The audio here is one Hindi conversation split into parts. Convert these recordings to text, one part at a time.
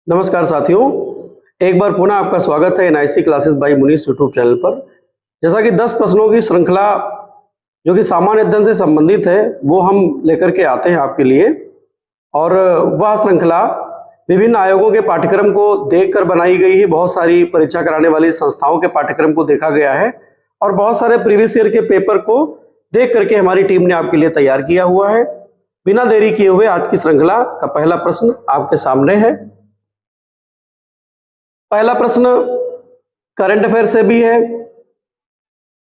नमस्कार साथियों, एक बार पुनः आपका स्वागत है NIC classes bye Munish YouTube channel पर। जैसा कि 10 प्रश्नों की श्रृंखला जो कि सामान्य अध्ययन से संबंधित है वो हम लेकर के आते हैं आपके लिए, और वह श्रृंखला विभिन्न आयोगों के पाठ्यक्रम को देखकर बनाई गई है। बहुत सारी परीक्षा कराने वाली संस्थाओं के पाठ्यक्रम को देखा गया है और बहुत सारे प्रीवियस ईयर के पेपर को देख करके हमारी टीम ने आपके लिए तैयार किया हुआ है। बिना देरी किए हुए आज की श्रृंखला का पहला प्रश्न आपके सामने है। पहला प्रश्न करंट अफेयर से भी है।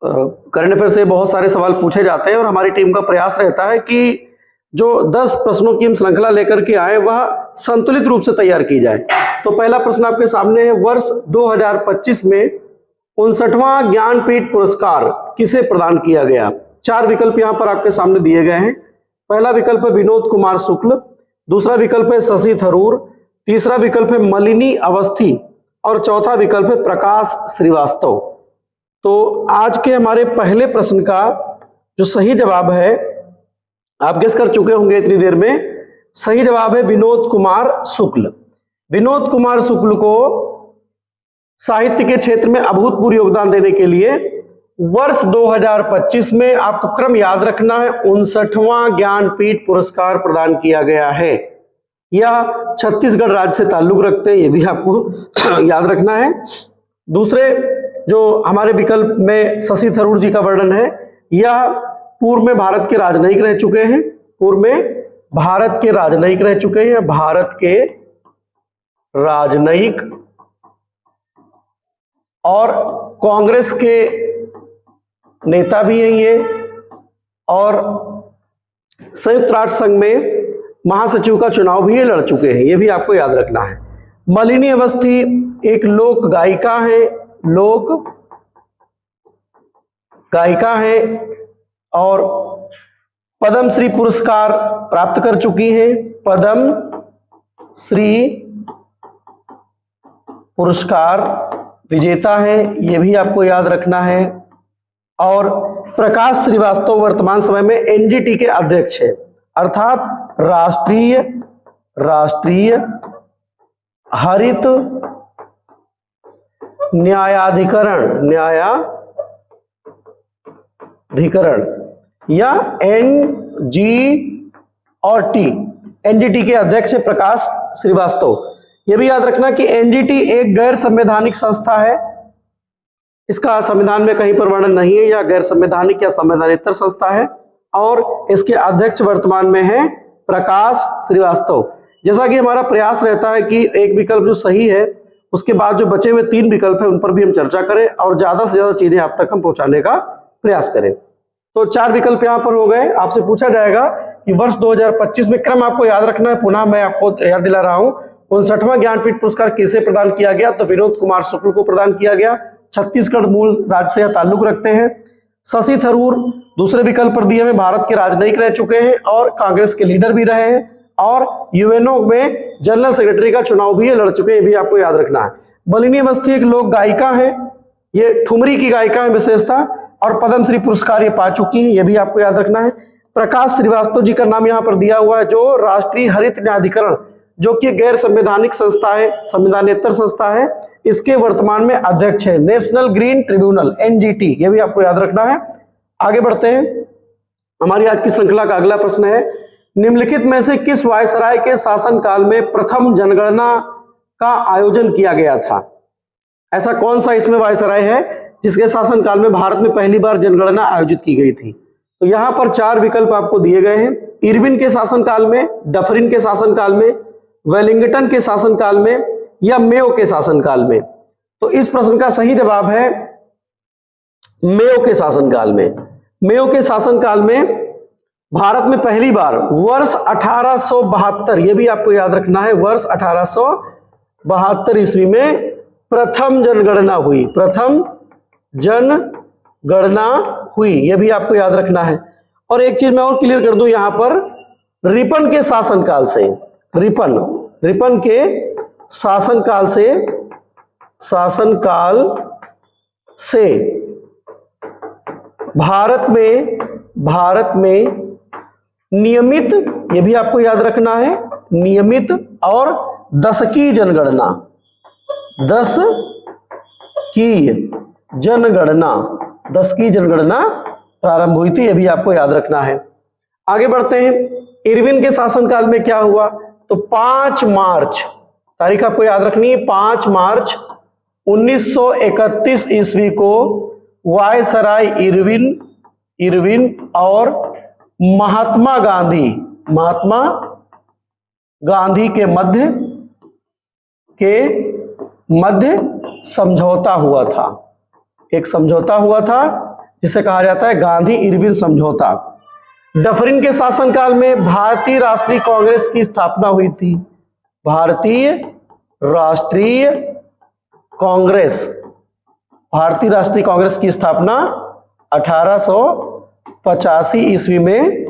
करंट अफेयर से बहुत सारे सवाल पूछे जाते हैं और हमारी टीम का प्रयास रहता है कि जो 10 प्रश्नों की हम श्रृंखला लेकर के आए वह संतुलित रूप से तैयार की जाए। तो पहला प्रश्न आपके सामने है, वर्ष 2025 में 59वां ज्ञानपीठ पुरस्कार किसे प्रदान किया गया? 4 विकल्प यहाँ पर आपके सामने दिए गए हैं। पहला विकल्प है विनोद कुमार शुक्ल, दूसरा विकल्प है शशि थरूर, तीसरा विकल्प है मलिनी अवस्थी और चौथा विकल्प है प्रकाश श्रीवास्तव। तो आज के हमारे पहले प्रश्न का जो सही जवाब है, आप गेस कर चुके होंगे इतनी देर में, सही जवाब है विनोद कुमार शुक्ल। विनोद कुमार शुक्ल को साहित्य के क्षेत्र में अभूतपूर्व योगदान देने के लिए वर्ष 2025 में आपको क्रम याद रखना है, 59वां ज्ञानपीठ पुरस्कार प्रदान किया गया है। यह छत्तीसगढ़ राज्य से ताल्लुक रखते हैं, ये भी आपको याद रखना है। दूसरे जो हमारे विकल्प में शशि थरूर जी का वर्णन है, यह पूर्व में भारत के राजनयिक रह चुके हैं, पूर्व में भारत के राजनयिक रह चुके हैं, भारत के राजनयिक और कांग्रेस के नेता भी हैं ये, और संयुक्त राष्ट्र संघ में महासचिव का चुनाव भी ये लड़ चुके हैं, ये भी आपको याद रखना है। मलिनी अवस्थी एक लोक गायिका है, लोक गायिका है और पद्म श्री पुरस्कार प्राप्त कर चुकी हैं, पद्म श्री पुरस्कार विजेता है, ये भी आपको याद रखना है। और प्रकाश श्रीवास्तव वर्तमान समय में एनजीटी के अध्यक्ष है, अर्थात राष्ट्रीय हरित न्यायाधिकरण या एनजीटी के अध्यक्ष है प्रकाश श्रीवास्तव। यह भी याद रखना कि एनजीटी एक गैर संवैधानिक संस्था है, इसका संविधान में कहीं पर वर्णन नहीं है, या गैर संवैधानिक या संवैधानेतर संस्था है, और इसके अध्यक्ष वर्तमान में है प्रकाश श्रीवास्तव। जैसा कि हमारा प्रयास रहता है कि एक विकल्प जो सही है उसके बाद जो बचे हुए 3 विकल्प है उन पर भी हम चर्चा करें और ज्यादा से ज्यादा चीजें आप तक हम पहुंचाने का प्रयास करें। तो 4 विकल्प यहाँ पर हो गए। आपसे पूछा जाएगा कि वर्ष 2025 में, क्रम आपको याद रखना है, पुनः मैं आपको याद दिला रहा हूँ, 59वां ज्ञानपीठ पुरस्कार किसे प्रदान किया गया? तो विनोद कुमार शुक्ल को प्रदान किया गया, छत्तीसगढ़ मूल राज्य से ताल्लुक रखते हैं। शशि थरूर दूसरे विकल्प पर दिए हुए भारत के राजनयिक रह चुके हैं और कांग्रेस के लीडर भी रहे हैं, और यूएनओ में जनरल सेक्रेटरी का चुनाव भी ये लड़ चुके हैं, ये भी आपको याद रखना है। मलिनी अवस्थी एक लोक गायिका है, ये ठुमरी की गायिका है विशेषता, और पद्म श्री पुरस्कार ये पा चुकी है, ये भी आपको याद रखना है। प्रकाश श्रीवास्तव जी का नाम यहाँ पर दिया हुआ है, जो राष्ट्रीय हरित न्यायाधिकरण, जो कि गैर संवैधानिक संस्था है, संविधानेतर संस्था है, इसके वर्तमान में अध्यक्ष है, नेशनल ग्रीन ट्रिब्यूनल एनजीटी, ये भी आपको याद रखना है। आगे बढ़ते हैं। हमारी आज की श्रृंखला का अगला प्रश्न है, निम्नलिखित में से किस वायसराय के शासनकाल में प्रथम जनगणना का आयोजन किया गया था? ऐसा कौन सा इसमें वायसराय है जिसके शासनकाल में भारत में पहली बार जनगणना आयोजित की गई थी? तो यहाँ पर 4 विकल्प आपको दिए गए हैं, इरविन के शासनकाल में, डफरिन के शासनकाल में, वेलिंगटन के शासनकाल में, या मेयो के शासनकाल में। तो इस प्रश्न का सही जवाब है मेयो के शासनकाल में। मेयो के शासनकाल में भारत में पहली बार वर्ष 1872, यह भी आपको याद रखना है, वर्ष 1872 ईस्वी में प्रथम जनगणना हुई, प्रथम जनगणना हुई, यह भी आपको याद रखना है। और एक चीज मैं और क्लियर कर दूं यहाँ पर, रिपन के शासनकाल से, रिपन के शासनकाल से भारत में नियमित, ये भी आपको याद रखना है, नियमित और दशकीय जनगणना, 10 की जनगणना, 10 की जनगणना प्रारंभ हुई थी, यह भी आपको याद रखना है। आगे बढ़ते हैं, इरविन के शासनकाल में क्या हुआ? तो 5 मार्च, तारीख आपको याद रखनी है, 5 मार्च 1931 ईस्वी को वायसराय इरविन और महात्मा गांधी के मध्य समझौता हुआ था। एक समझौता हुआ था जिसे कहा जाता है गांधी इरविन समझौता। डफरिन के शासनकाल में भारतीय राष्ट्रीय कांग्रेस की स्थापना हुई थी। भारतीय राष्ट्रीय कांग्रेस की स्थापना 1885 ईस्वी में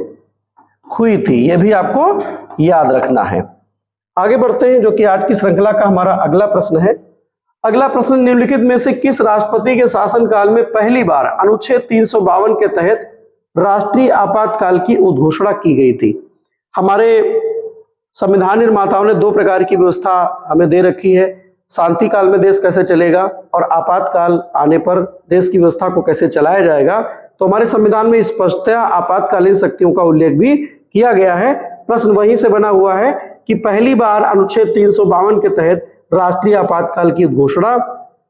हुई थी, यह भी आपको याद रखना है। आगे बढ़ते हैं, जो कि आज की श्रृंखला का हमारा अगला प्रश्न है। अगला प्रश्न, निम्नलिखित में से किस राष्ट्रपति के शासनकाल में पहली बार अनुच्छेद 352 के तहत राष्ट्रीय आपातकाल की उद्घोषणा की गई थी? हमारे संविधान निर्माताओं ने 2 प्रकार की व्यवस्था हमें दे रखी है, शांति काल में देश कैसे चलेगा और आपातकाल आने पर देश की व्यवस्था को कैसे चलाया जाएगा। तो हमारे संविधान में स्पष्टतः आपातकालीन शक्तियों का उल्लेख भी किया गया है। प्रश्न वहीं से बना हुआ है कि पहली बार अनुच्छेद 352 के तहत राष्ट्रीय आपातकाल की घोषणा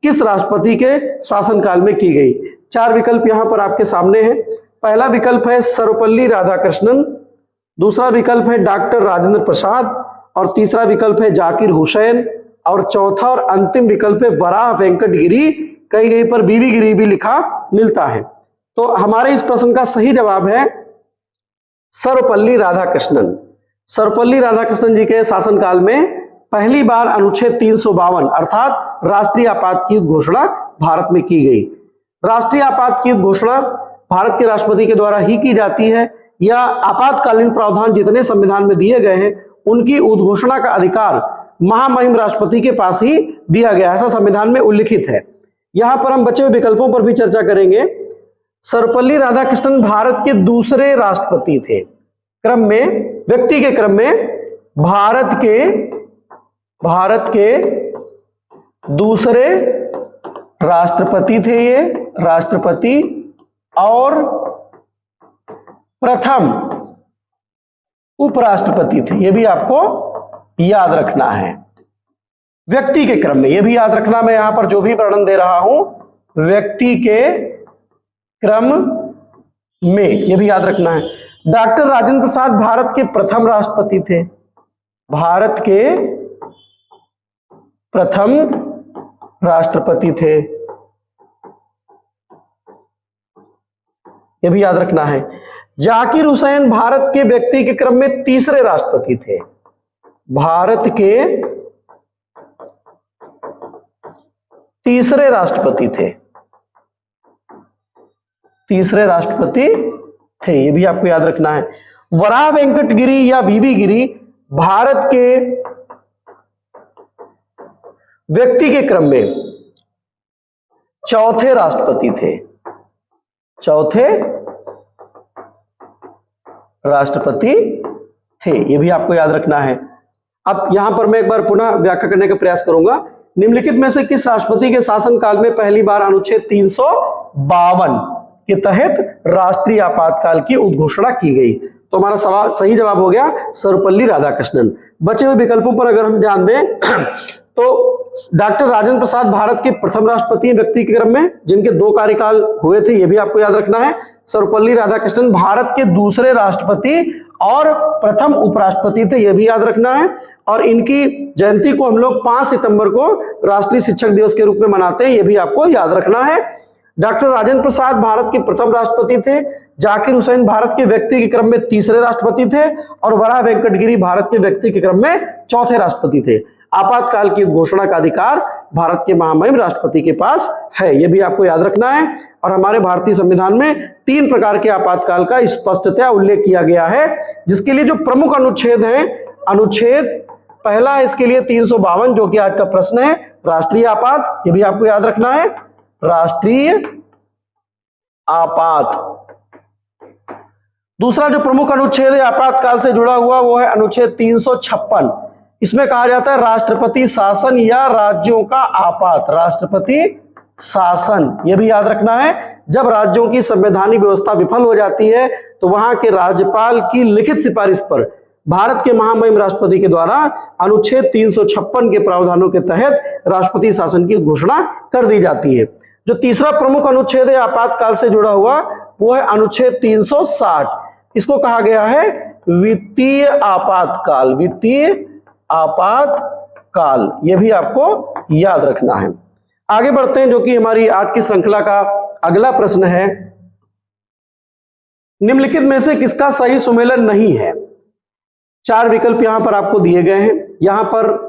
किस राष्ट्रपति के शासनकाल में की गई? 4 विकल्प यहां पर आपके सामने हैं। पहला विकल्प है सर्वपल्ली राधाकृष्णन, दूसरा विकल्प है डॉक्टर राजेंद्र प्रसाद, और तीसरा विकल्प है जाकिर हुसैन, और चौथा और अंतिम विकल्प है वराह वेंकट गिरी। कहीं पर बीवी गिरी भी लिखा मिलता है। तो हमारे इस प्रश्न का सही जवाब है सर्वपल्ली राधाकृष्णन। सर्वपल्ली राधाकृष्णन जी के शासनकाल में पहली बार अनुच्छेद 352 अर्थात राष्ट्रीय आपात की घोषणा भारत में की गई। राष्ट्रीय आपात की घोषणा भारत के राष्ट्रपति के द्वारा ही की जाती है, या आपातकालीन प्रावधान जितने संविधान में दिए गए हैं उनकी उद्घोषणा का अधिकार महामहिम राष्ट्रपति के पास ही दिया गया, ऐसा संविधान में उल्लिखित है। यहां पर हम बचे हुए विकल्पों पर भी चर्चा करेंगे। सर्वपल्ली राधाकृष्णन भारत के दूसरे राष्ट्रपति थे, क्रम में, व्यक्ति के क्रम में भारत के दूसरे राष्ट्रपति थे ये राष्ट्रपति, और प्रथम उपराष्ट्रपति थे, यह भी आपको याद रखना है। व्यक्ति के क्रम में, यह भी याद रखना, मैं यहां पर जो भी वर्णन दे रहा हूं व्यक्ति के क्रम में, यह भी याद रखना है। डॉक्टर राजेंद्र प्रसाद भारत के प्रथम राष्ट्रपति थे, भारत के प्रथम राष्ट्रपति थे, यह भी याद रखना है। जाकिर हुसैन भारत के व्यक्ति के क्रम में तीसरे राष्ट्रपति थे, भारत के तीसरे राष्ट्रपति थे, यह भी आपको याद रखना है। वराह वेंकट गिरी या वीवी गिरी भारत के व्यक्ति के क्रम में चौथे राष्ट्रपति थे, यह भी आपको याद रखना है। अब यहां पर मैं एक बार पुनः व्याख्या करने का प्रयास करूंगा। निम्नलिखित में से किस राष्ट्रपति के शासनकाल में पहली बार अनुच्छेद 352 के तहत राष्ट्रीय आपातकाल की उद्घोषणा की गई? तो हमारा सवाल सही जवाब हो गया सर्वपल्ली राधाकृष्णन। बचे हुए विकल्पों पर अगर हम ध्यान दें तो डॉक्टर राजेंद्र प्रसाद भारत के प्रथम राष्ट्रपति व्यक्ति के क्रम में, जिनके 2 कार्यकाल हुए थे, यह भी आपको याद रखना है। सर्वपल्ली राधाकृष्णन भारत के दूसरे राष्ट्रपति और प्रथम उपराष्ट्रपति थे, यह भी याद रखना है। और इनकी जयंती को हम लोग 5 सितंबर को राष्ट्रीय शिक्षक दिवस के रूप में मनाते हैं, यह भी आपको याद रखना है। डॉक्टर राजेंद्र प्रसाद भारत के प्रथम राष्ट्रपति थे, जाकिर हुसैन भारत के व्यक्ति के क्रम में तीसरे राष्ट्रपति थे, और वराह वेंकट गिरी भारत के व्यक्ति के क्रम में चौथे राष्ट्रपति थे। आपातकाल की घोषणा का अधिकार भारत के महामहिम राष्ट्रपति के पास है, यह भी आपको याद रखना है। और हमारे भारतीय संविधान में 3 प्रकार के आपातकाल का स्पष्टतया उल्लेख किया गया है, जिसके लिए जो प्रमुख अनुच्छेद है, अनुच्छेद पहला है इसके लिए 352, जो कि आज का प्रश्न है, राष्ट्रीय आपात, यह भी आपको याद रखना है, राष्ट्रीय आपात। दूसरा जो प्रमुख अनुच्छेद है आपातकाल से जुड़ा हुआ वो है अनुच्छेद 356, इसमें कहा जाता है राष्ट्रपति शासन या राज्यों का आपात। राष्ट्रपति शासन, यह भी याद रखना है। जब राज्यों की संवैधानिक व्यवस्था विफल हो जाती है तो वहां के राज्यपाल की लिखित सिफारिश पर भारत के महामहिम राष्ट्रपति के द्वारा अनुच्छेद 356 के प्रावधानों के तहत राष्ट्रपति शासन की घोषणा कर दी जाती है। जो तीसरा प्रमुख अनुच्छेद है आपातकाल से जुड़ा हुआ, वो है अनुच्छेद 360। इसको कहा गया है वित्तीय आपातकाल। वित्तीय आपातकाल, यह भी आपको याद रखना है। आगे बढ़ते हैं, जो कि हमारी आज की श्रृंखला का अगला प्रश्न है, निम्नलिखित में से किसका सही सुमेलन नहीं है। 4 विकल्प यहां पर आपको दिए गए हैं। यहां पर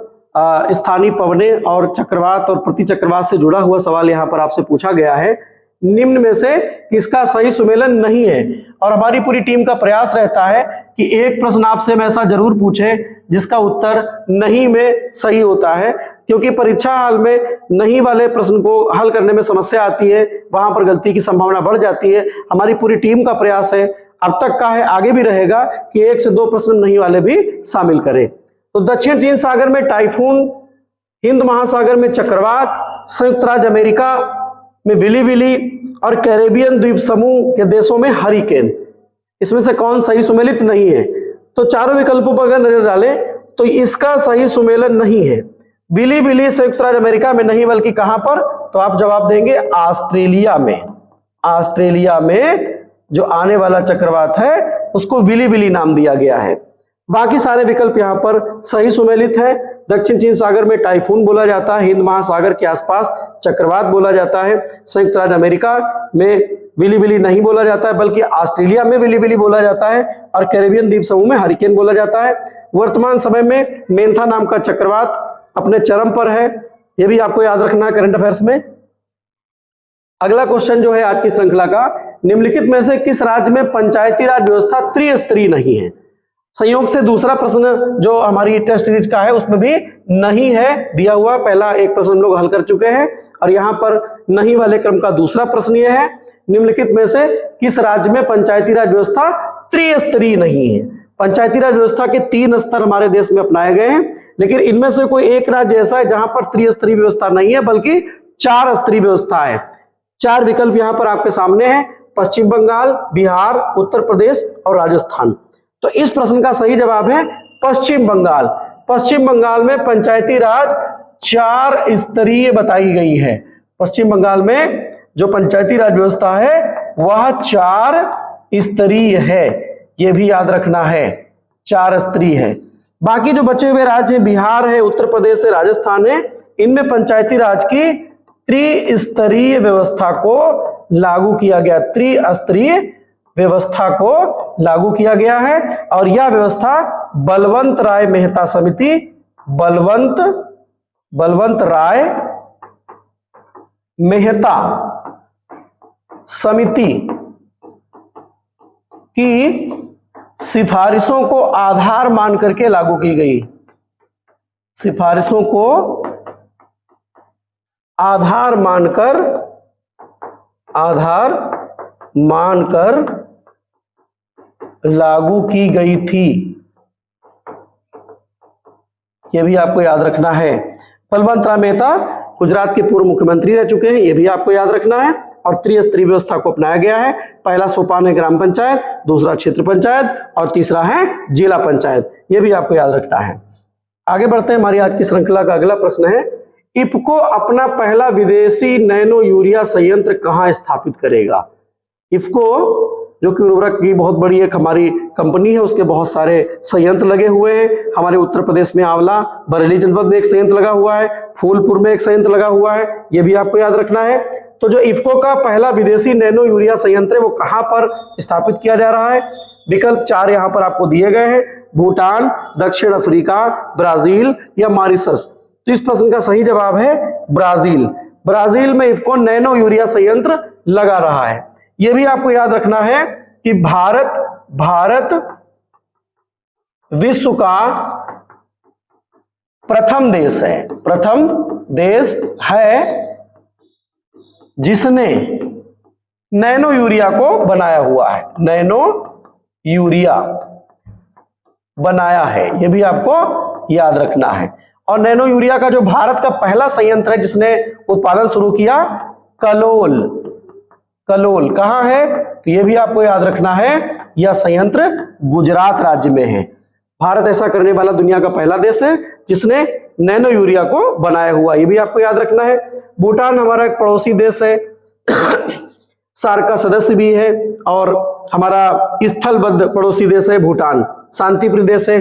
स्थानीय पवनें और चक्रवात और प्रतिचक्रवात से जुड़ा हुआ सवाल यहां पर आपसे पूछा गया है, निम्न में से किसका सही सुमेलन नहीं है। और हमारी पूरी टीम का प्रयास रहता है कि एक प्रश्न आपसे हम ऐसा जरूर पूछे जिसका उत्तर नहीं में सही होता है, क्योंकि परीक्षा हाल में नहीं वाले प्रश्न को हल करने में समस्या आती है, वहां पर गलती की संभावना बढ़ जाती है। हमारी पूरी टीम का प्रयास है, अब तक का है, आगे भी रहेगा कि 1 से 2 प्रश्न नहीं वाले भी शामिल करें। तो दक्षिण चीन सागर में टाइफून, हिंद महासागर में चक्रवात, संयुक्त राज्य अमेरिका में विली विली और कैरेबियन द्वीप समूह के देशों में हरिकेन, इसमें से कौन सही सुमेलित नहीं है। तो चारों विकल्पों पर अगर नजर डालें तो इसका सही सुमेलन नहीं है। विली विली संयुक्त राज्य अमेरिका में नहीं, बल्कि कहां पर, तो आप जवाब देंगे ऑस्ट्रेलिया में। ऑस्ट्रेलिया में जो आने वाला चक्रवात है उसको विली विली नाम दिया गया है। बाकी सारे विकल्प यहां पर सही सुमेलित है। दक्षिण चीन सागर में टाइफून बोला जाता है, हिंद महासागर के आसपास चक्रवात बोला जाता है, संयुक्त राज्य अमेरिका में विली विली नहीं बोला जाता है, बल्कि ऑस्ट्रेलिया में विली विली बोला जाता है, और कैरेबियन द्वीप समूह में हरिकेन बोला जाता है। वर्तमान समय में मेंथा नाम का चक्रवात अपने चरम पर है, यह भी आपको याद रखना है करंट अफेयर्स में। अगला क्वेश्चन जो है आज की श्रृंखला का, निम्नलिखित में से किस राज्य में पंचायती राज व्यवस्था त्रिस्तरीय नहीं है। संयोग से दूसरा प्रश्न जो हमारी टेस्ट सीरीज का है उसमें भी नहीं है दिया हुआ। पहला एक प्रश्न हम लोग हल कर चुके हैं और यहाँ पर नहीं वाले क्रम का दूसरा प्रश्न यह है, निम्नलिखित में से किस राज्य में पंचायती राज व्यवस्था त्रिस्तरीय नहीं है। पंचायती राज व्यवस्था के 3 स्तर हमारे देश में अपनाए गए हैं, लेकिन इनमें से कोई एक राज्य ऐसा है जहां पर त्रिस्तरीय व्यवस्था नहीं है, बल्कि 4 स्तरीय व्यवस्था है। 4 विकल्प यहां पर आपके सामने हैं, पश्चिम बंगाल, बिहार, उत्तर प्रदेश और राजस्थान। तो इस प्रश्न का सही जवाब है पश्चिम बंगाल। पश्चिम बंगाल में पंचायती राज 4 स्तरीय बताई गई है। पश्चिम बंगाल में जो पंचायती राज व्यवस्था है वह 4 स्तरीय है, यह भी याद रखना है, 4 स्तरीय है। बाकी जो बचे हुए राज्य बिहार है, उत्तर प्रदेश है, राजस्थान है, इनमें पंचायती राज की त्रिस्तरीय व्यवस्था को लागू किया गया, त्रिस्तरीय व्यवस्था को लागू किया गया है। और यह व्यवस्था बलवंत राय मेहता समिति, बलवंत राय मेहता समिति की सिफारिशों को आधार मान करके लागू की गई। सिफारिशों को आधार मानकर लागू की गई थी, यह भी आपको याद रखना है। बलवंत राय मेहता गुजरात के पूर्व मुख्यमंत्री रह चुके हैं, यह भी आपको याद रखना है। और त्रिस्तरीय व्यवस्था को अपनाया गया है। पहला सोपान है ग्राम पंचायत, दूसरा क्षेत्र पंचायत और तीसरा है जिला पंचायत, यह भी आपको याद रखना है। आगे बढ़ते हैं, हमारी आज की श्रृंखला का अगला प्रश्न है, इफ्को अपना पहला विदेशी नैनो यूरिया संयंत्र कहां स्थापित करेगा। इफ्को जो कि उर्वरक की बहुत बड़ी एक हमारी कंपनी है, उसके बहुत सारे संयंत्र लगे हुए हैं। हमारे उत्तर प्रदेश में आंवला, बरेली जनपद में एक संयंत्र लगा हुआ है, फूलपुर में एक संयंत्र लगा हुआ है, यह भी आपको याद रखना है। तो जो इफ्को का पहला विदेशी नैनो यूरिया संयंत्र है वो कहां पर स्थापित किया जा रहा है। विकल्प 4 यहां पर आपको दिए गए हैं, भूटान, दक्षिण अफ्रीका, ब्राजील या मॉरिशस। तो इस प्रश्न का सही जवाब है ब्राजील। ब्राजील में इफ्को नैनो यूरिया संयंत्र लगा रहा है। यह भी आपको याद रखना है कि भारत विश्व का प्रथम देश है जिसने नैनो यूरिया को बनाया हुआ है। नैनो यूरिया बनाया है, ये भी आपको याद रखना है। और नैनो यूरिया का जो भारत का पहला संयंत्र है जिसने उत्पादन शुरू किया, कलोल। कलोल कहां है, तो ये भी आपको याद रखना है, यह संयंत्र गुजरात राज्य में है। भारत ऐसा करने वाला दुनिया का पहला देश है जिसने नैनो यूरिया को बनाया हुआ, ये भी आपको याद रखना है। भूटान हमारा एक पड़ोसी देश है, सार्क का सदस्य भी है और हमारा स्थलबद्ध पड़ोसी देश है भूटान, शांतिप्रिय देश है।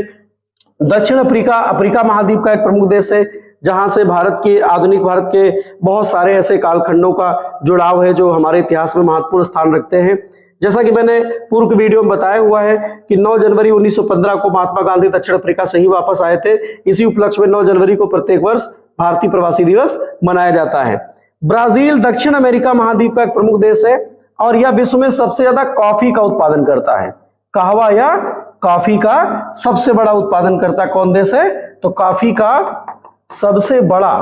दक्षिण अफ्रीका महाद्वीप का एक प्रमुख देश है जहां से भारत के आधुनिक भारत के बहुत सारे ऐसे कालखंडों का जुड़ाव है जो हमारे इतिहास में महत्वपूर्ण स्थान रखते हैं। जैसा कि मैंने पूर्व के वीडियो में बताया हुआ है कि 9 जनवरी 1915 को महात्मा गांधी दक्षिण अफ्रीका से ही वापस आए थे। इसी उपलक्ष्य में 9 जनवरी को प्रत्येक वर्ष भारतीय प्रवासी दिवस मनाया जाता है। ब्राजील दक्षिण अमेरिका महाद्वीप का एक प्रमुख देश है और यह विश्व में सबसे ज्यादा कॉफी का उत्पादन करता है। कहवा या कॉफी का सबसे बड़ा उत्पादन करता कौन देश है, तो कॉफी का सबसे बड़ा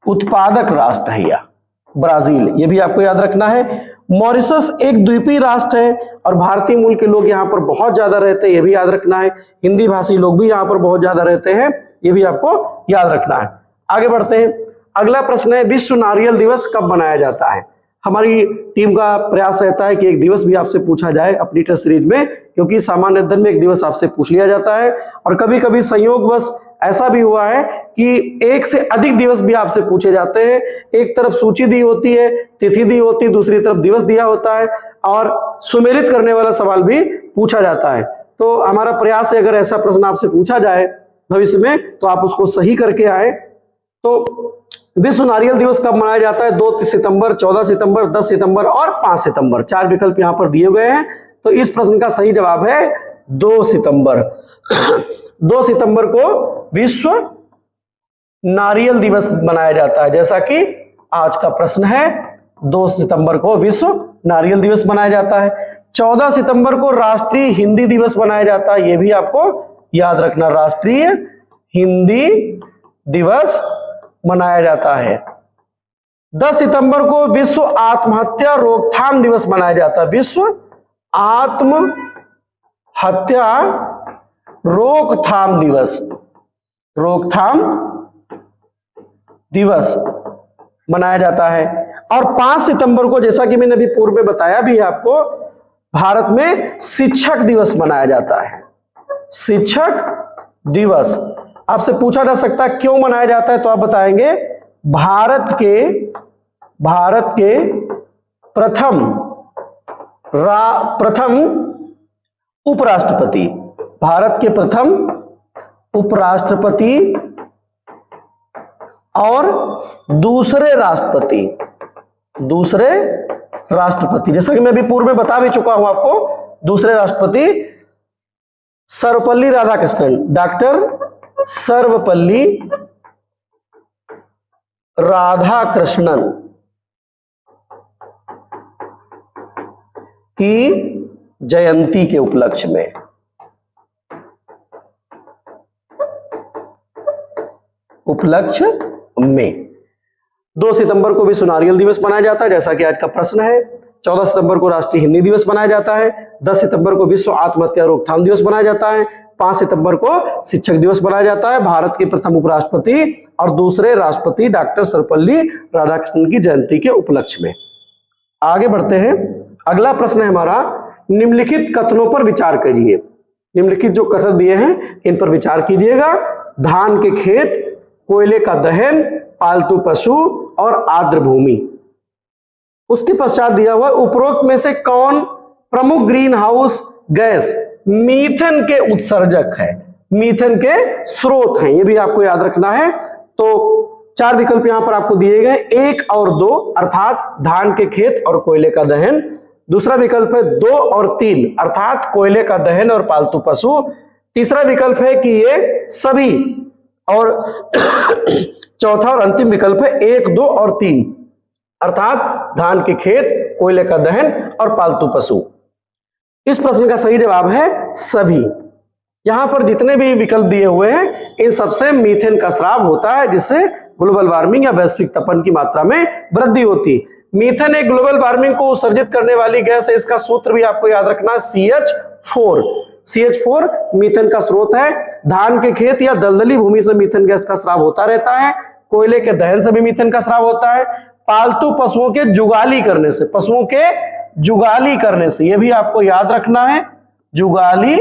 उत्पादक राष्ट्र है यह ब्राजील, ये भी आपको याद रखना है। मॉरिशस एक द्वीपीय राष्ट्र है और भारतीय मूल के लोग यहाँ पर बहुत ज्यादा रहते हैं, ये भी याद रखना है। हिंदी भाषी लोग भी यहाँ पर बहुत ज्यादा रहते हैं, ये भी आपको याद रखना है। आगे बढ़ते हैं, अगला प्रश्न है विश्व नारियल दिवस कब मनाया जाता है। हमारी टीम का प्रयास रहता है कि एक दिवस भी आपसे पूछा जाए अपनी टेस्ट सीरीज में, क्योंकि सामान्य अध्ययन में एक दिवस आपसे पूछ लिया जाता है और कभी कभी संयोगवश ऐसा भी हुआ है कि एक से अधिक दिवस भी आपसे पूछे जाते हैं। एक तरफ सूची दी होती है, तिथि दी होती है, दूसरी तरफ दिवस दिया होता है और सुमेलित करने वाला सवाल भी पूछा जाता है। तो हमारा प्रयास है अगर ऐसा प्रश्न आपसे पूछा जाए भविष्य में तो आप उसको सही करके आए। तो विश्व नारियल दिवस कब मनाया जाता है, 2 सितंबर, 14 सितंबर, 10 सितंबर और 5 सितंबर। 4 विकल्प यहाँ पर दिए गए हैं। तो इस प्रश्न का सही जवाब है 2 सितंबर। 2 सितंबर को विश्व नारियल दिवस मनाया जाता है, जैसा कि आज का प्रश्न है। 2 सितंबर को विश्व नारियल दिवस मनाया जाता है। 14 सितंबर को राष्ट्रीय हिंदी दिवस मनाया जाता है, यह भी आपको याद रखना, राष्ट्रीय हिंदी दिवस मनाया जाता है। 10 सितंबर को विश्व आत्महत्या रोकथाम दिवस मनाया जाता है, विश्व आत्महत्या रोकथाम दिवस मनाया जाता है। और 5 सितंबर को, जैसा कि मैंने अभी पूर्व में बताया भी है आपको, भारत में शिक्षक दिवस मनाया जाता है, शिक्षक दिवस। आपसे पूछा जा सकता है क्यों मनाया जाता है, तो आप बताएंगे भारत के प्रथम उपराष्ट्रपति, भारत के प्रथम उपराष्ट्रपति और दूसरे राष्ट्रपति, जैसा कि मैं अभी पूर्व में बता भी चुका हूं आपको, दूसरे राष्ट्रपति सर्वपल्ली राधाकृष्णन, डॉक्टर सर्वपल्ली राधाकृष्णन की जयंती के उपलक्ष्य में। उपलक्ष्य में 2 सितंबर को विश्व नारियल दिवस मनाया जाता है, जैसा कि आज का प्रश्न है। 14 सितंबर को राष्ट्रीय हिंदी दिवस मनाया जाता है। 10 सितंबर को विश्व आत्महत्या रोकथाम दिवस मनाया जाता है। 5 सितंबर को शिक्षक दिवस मनाया जाता है, भारत के प्रथम उपराष्ट्रपति और दूसरे राष्ट्रपति डॉक्टर सर्वपल्ली राधाकृष्णन की जयंती के उपलक्ष्य में। आगे बढ़ते हैं, अगला प्रश्न है हमारा, निम्नलिखित कथनों पर विचार करिए। निम्नलिखित जो कथन दिए हैं इन पर विचार कीजिएगा। धान के खेत, कोयले का दहन, पालतू पशु और आर्द्र भूमि। उसके पश्चात दिया हुआ उपरोक्त में से कौन प्रमुख ग्रीन हाउस गैस मीथेन के उत्सर्जक है, मीथेन के स्रोत हैं, ये भी आपको याद रखना है। तो 4 विकल्प यहां पर आपको दिए गए, 1 और 2, अर्थात धान के खेत और कोयले का दहन। दूसरा विकल्प है 2 और 3, अर्थात कोयले का दहन और पालतू पशु। तीसरा विकल्प है कि ये सभी, और चौथा और अंतिम विकल्प है 1, 2 और 3, अर्थात धान के खेत, कोयले का दहन और पालतू पशु। इस प्रश्न का सही जवाब है सभी। यहां पर जितने भी विकल्प दिए हुए हैं इन सबसे मीथेन का स्राव होता है, जिससे ग्लोबल वार्मिंग या वैश्विक तपन की मात्रा में वृद्धि होती है। मीथेन एक ग्लोबल वार्मिंग को उत्सर्जित करने वाली गैस है, इसका सूत्र भी आपको याद रखना है CH4। CH4 मीथेन का स्रोत है। धान के खेत या दलदली भूमि से मीथेन गैस का स्राव होता रहता है। कोयले के दहन से भी मीथेन का स्राव होता है। पालतू पशुओं के जुगाली करने से, पशुओं के जुगाली करने से, यह भी आपको याद रखना है, जुगाली,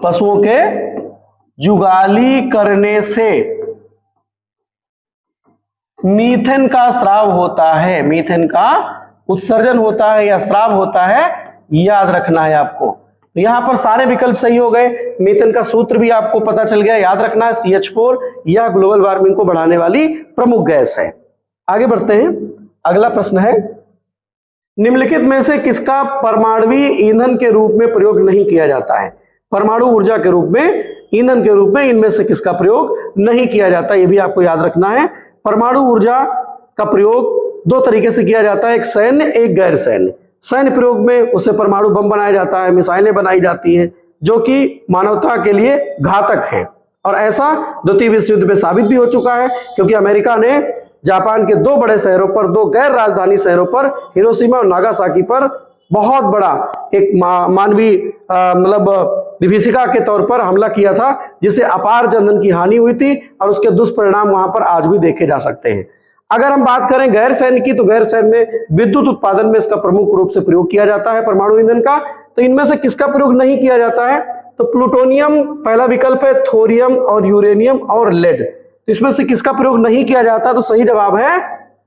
पशुओं के जुगाली करने से मीथेन का स्राव होता है, मीथेन का उत्सर्जन होता है या स्राव होता है, याद रखना है आपको। तो यहां पर सारे विकल्प सही हो गए। मीथेन का सूत्र भी आपको पता चल गया, याद रखना है CH4। यह ग्लोबल वार्मिंग को बढ़ाने वाली प्रमुख गैस है। आगे बढ़ते हैं, अगला प्रश्न है, निम्नलिखित में से किसका परमाणुवीय ईंधन के रूप में प्रयोग नहीं किया जाता है? परमाणु ऊर्जा के रूप में, ईंधन के रूप में इनमें से किसका प्रयोग नहीं किया जाता, यह भी आपको याद रखना है। परमाणु ऊर्जा का प्रयोग दो तरीके से किया जाता है, एक सैन्य, एक गैर सैन्य। सैन्य प्रयोग में उससे परमाणु बम बनाया जाता है, मिसाइलें बनाई जाती हैं, जो कि मानवता के लिए घातक हैं। और ऐसा द्वितीय विश्व युद्ध में साबित भी हो चुका है, क्योंकि अमेरिका ने जापान के दो बड़े शहरों पर, दो गैर राजधानी शहरों पर, हिरोशिमा और नागासाकी पर बहुत बड़ा एक मानवीय मतलब विभीषिका के तौर पर हमला किया था, जिससे अपार जनधन की हानि हुई थी और उसके दुष्परिणाम वहां पर आज भी देखे जा सकते हैं। अगर हम बात करें गैर सैन्य की, तो गैर सैन्य में विद्युत उत्पादन में इसका प्रमुख रूप से प्रयोग किया जाता है परमाणु ईंधन का। तो इनमें से किसका प्रयोग नहीं किया जाता है? तो प्लूटोनियम पहला विकल्प है, थोरियम और यूरेनियम और लेड। तो इसमें से किसका प्रयोग नहीं किया जाता? तो सही जवाब है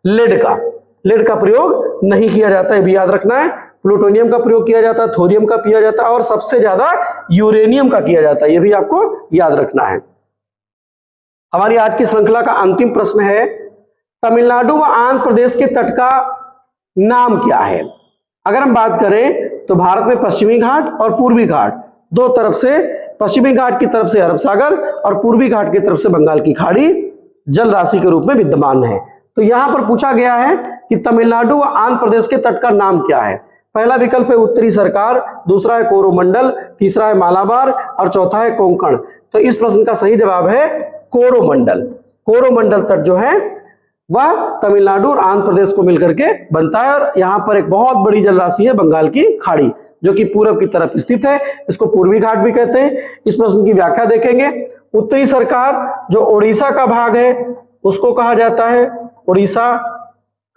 लेड का। लेड का प्रयोग नहीं किया जाता है, भी याद रखना है। प्लूटोनियम का प्रयोग किया जाता है, थोरियम का किया जाता है और सबसे ज्यादा यूरेनियम का किया जाता है, यह भी आपको याद रखना है। हमारी आज की श्रृंखला का अंतिम प्रश्न है, तमिलनाडु व आंध्र प्रदेश के तट का नाम क्या है? अगर हम बात करें तो भारत में पश्चिमी घाट और पूर्वी घाट दो तरफ से, पश्चिमी घाट की तरफ से अरब सागर और पूर्वी घाट की तरफ से बंगाल की खाड़ी जल राशि के रूप में विद्यमान है। तो यहां पर पूछा गया है कि तमिलनाडु व आंध्र प्रदेश के तट का नाम क्या है? पहला विकल्प है उत्तरी सरकार, दूसरा है कोरोमंडल, तीसरा है मालाबार और चौथा है कोंकण। तो इस प्रश्न का सही जवाब है कोरोमंडल। कोरोमंडल तट जो है वह तमिलनाडु और आंध्र प्रदेश को मिलकर के बनता है और यहाँ पर एक बहुत बड़ी जल राशि है बंगाल की खाड़ी, जो कि पूरब की तरफ स्थित है। इसको पूर्वी घाट भी कहते हैं। इस प्रश्न की व्याख्या देखेंगे। उत्तरी सरकार जो उड़ीसा का भाग है उसको कहा जाता है, उड़ीसा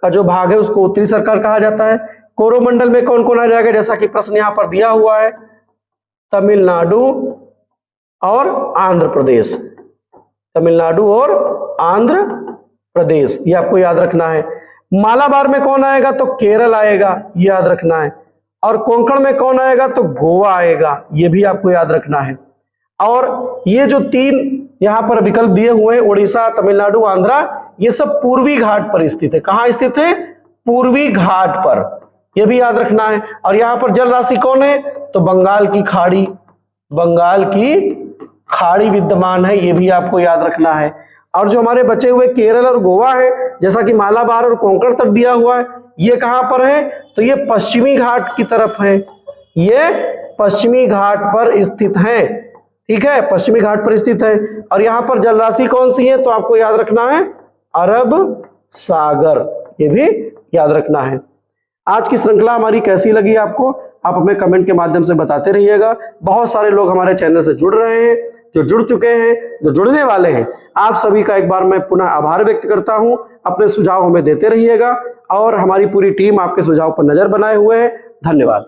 का जो भाग है उसको उत्तरी सरकार कहा जाता है। कोरोमंडल में कौन कौन आ जाएगा, जैसा कि प्रश्न यहाँ पर दिया हुआ है, तमिलनाडु और आंध्र प्रदेश, तमिलनाडु और आंध्र प्रदेश, ये आपको याद रखना है। मालाबार में कौन आएगा? तो केरल आएगा, ये याद रखना है। और कोंकण में कौन आएगा? तो गोवा आएगा, ये भी आपको याद रखना है। और ये जो तीन यहां पर विकल्प दिए हुए हैं, उड़ीसा, तमिलनाडु, आंध्रा, ये सब पूर्वी घाट पर स्थित है। कहां स्थित है? पूर्वी घाट पर, यह भी याद रखना है। और यहां पर जल राशि कौन है? तो बंगाल की खाड़ी, बंगाल की खाड़ी विद्यमान है, यह भी आपको याद रखना है। और जो हमारे बचे हुए केरल और गोवा है, जैसा कि मालाबार और कोंकण तक दिया हुआ है, ये कहां पर है? तो ये पश्चिमी घाट की तरफ है, ये पश्चिमी घाट पर स्थित है। ठीक है, पश्चिमी घाट पर स्थित है। और यहां पर जल राशि कौन सी है? तो आपको याद रखना है अरब सागर, ये भी याद रखना है। आज की श्रृंखला हमारी कैसी लगी आपको? आप हमें कमेंट के माध्यम से बताते रहिएगा। बहुत सारे लोग हमारे चैनल से जुड़ रहे हैं, जो जुड़ चुके हैं, जो जुड़ने वाले हैं, आप सभी का एक बार मैं पुनः आभार व्यक्त करता हूं। अपने सुझाव हमें देते रहिएगा और हमारी पूरी टीम आपके सुझाव पर नजर बनाए हुए है। धन्यवाद।